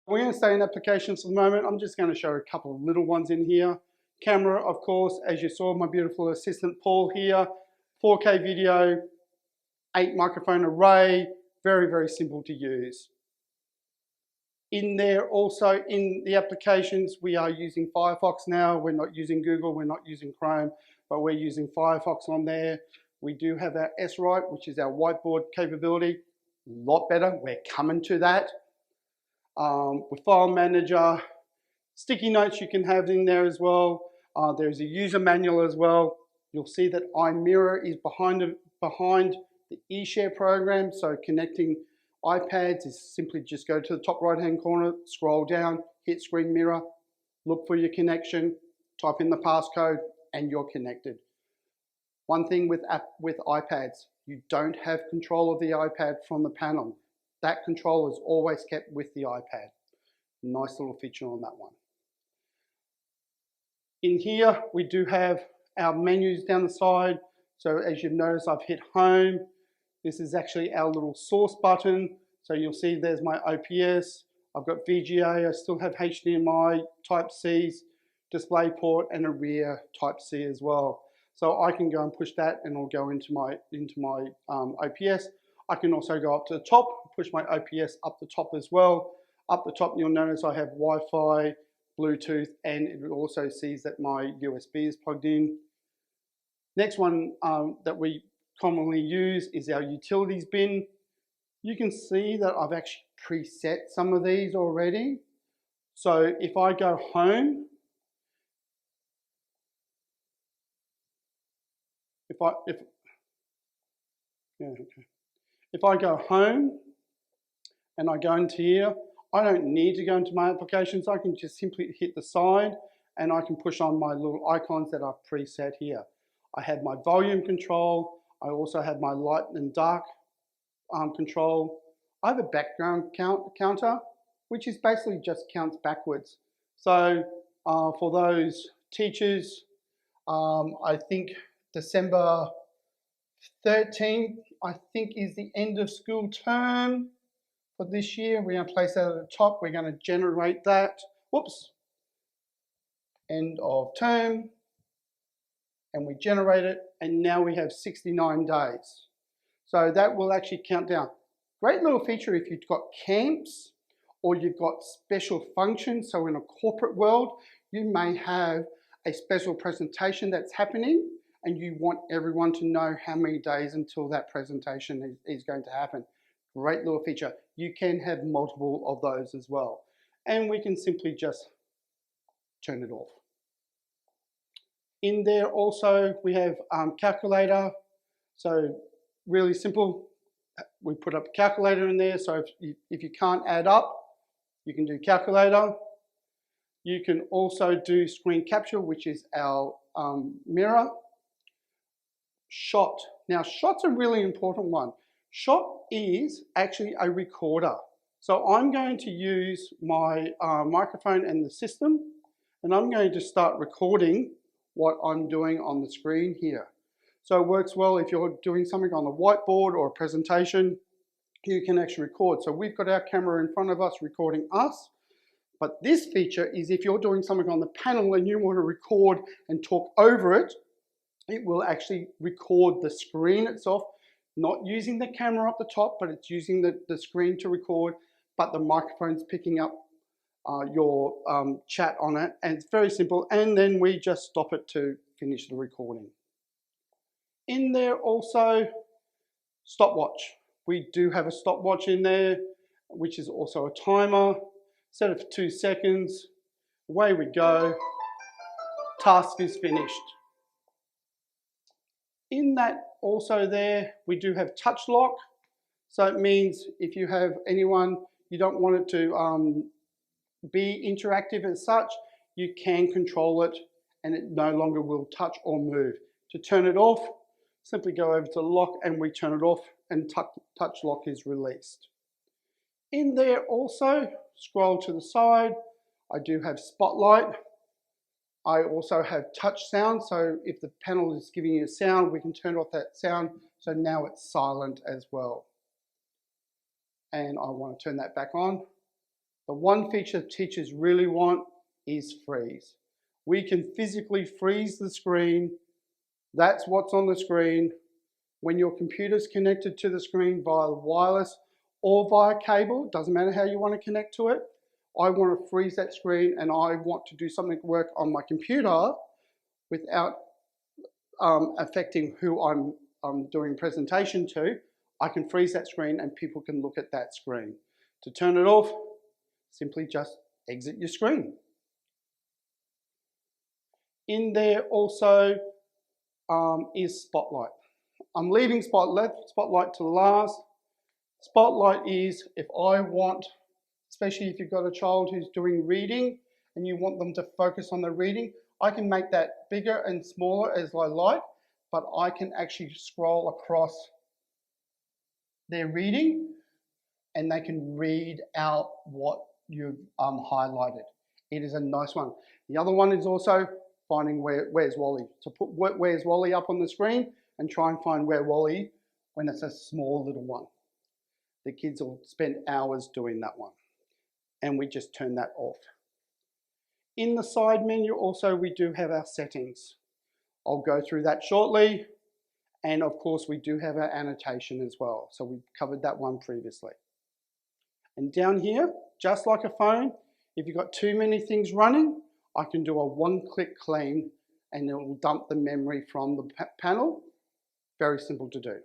We're going to stay in applications for the moment. I'm just going to show a couple of little ones in here. Camera, of course, as you saw, my beautiful assistant Paul here. 4K video, 8 microphone array, very, very simple to use. In there also, in the applications, we are using Firefox now. We're not using Google, we're not using Chrome, but we're using Firefox on there. We do have our S-Write, which is our whiteboard capability. A lot better, we're coming to that. With File Manager, sticky notes you can have in there as well. There's a user manual as well. You'll see that iMirror is behind the eShare program, so connecting iPads is simply just go to the top right hand corner, scroll down, hit screen mirror, look for your connection, type in the passcode, and you're connected. One thing with iPads, you don't have control of the iPad from the panel. That control is always kept with the iPad. Nice little feature on that one. In here, we do have our menus down the side. So as you've noticed, I've hit home. This is actually our little source button. So you'll see there's my OPS. I've got VGA, I still have HDMI, Type-C's, DisplayPort, and a rear Type-C as well. So I can go and push that and it'll go into my OPS. I can also go up to the top, push my OPS up the top as well. Up the top, you'll notice I have Wi-Fi, Bluetooth, and it also sees that my USB is plugged in. Next one that we commonly use is our utilities bin. You can see that I've actually preset some of these already. So if I go home, if I go home and I go into here, I don't need to go into my applications. I can just simply hit the side and I can push on my little icons that I've preset here. I have my volume control. I also have my light and dark control. I have a background counter, which is basically just counts backwards. So for those teachers, I think December 13th, I think, is the end of school term for this year. We're going to place that at the top. We're going to generate that. Whoops. End of term. And we generate it. And now we have 69 days. So that will actually count down. Great little feature if you've got camps or you've got special functions. So in a corporate world, you may have a special presentation that's happening and you want everyone to know how many days until that presentation is going to happen. Great little feature. You can have multiple of those as well. And we can simply just turn it off. In there also we have calculator. So really simple. We put up a calculator in there. So if you can't add up, you can do calculator. You can also do screen capture, which is our mirror. Shot. Now shot's a really important one. Shot is actually a recorder. So I'm going to use my microphone and the system, and I'm going to start recording what I'm doing on the screen here. So it works well if you're doing something on the whiteboard or a presentation, you can actually record. So we've got our camera in front of us recording us, but this feature is if you're doing something on the panel and you want to record and talk over it, it will actually record the screen itself, not using the camera up the top, but it's using the screen to record, but the microphone's picking up your chat on it, and it's very simple, and then we just stop it to finish the recording. In there also, stopwatch. We do have a stopwatch in there, which is also a timer. Set it for 2 seconds, away we go, task is finished. In that also there, we do have touch lock. So it means if you have anyone, you don't want it to be interactive as such, you can control it and it no longer will touch or move. To turn it off, simply go over to lock and we turn it off and touch lock is released. In there also, scroll to the side, I do have spotlight. I also have touch sound, so if the panel is giving you a sound, we can turn off that sound, so now it's silent as well. And I want to turn that back on. The one feature teachers really want is freeze. We can physically freeze the screen. That's what's on the screen. When your computer's connected to the screen via wireless or via cable, doesn't matter how you want to connect to it, I want to freeze that screen and I want to do something to work on my computer without affecting who I'm doing presentation to. I can freeze that screen and people can look at that screen. To turn it off, simply just exit your screen. In there also is Spotlight. I'm leaving Spotlight to last. Spotlight is if I want, especially if you've got a child who's doing reading and you want them to focus on the reading, I can make that bigger and smaller as I like, but I can actually scroll across their reading and they can read out what you've highlighted. It is a nice one. The other one is also finding Where's Wally. So put Where's Wally up on the screen and try and find Where's Wally when it's a small little one. The kids will spend hours doing that one. And we just turn that off. In the side menu also we do have our settings. I'll go through that shortly. And of course we do have our annotation as well. So we've covered that one previously. And down here, just like a phone, if you've got too many things running, I can do a one-click clean and it will dump the memory from the panel. Very simple to do.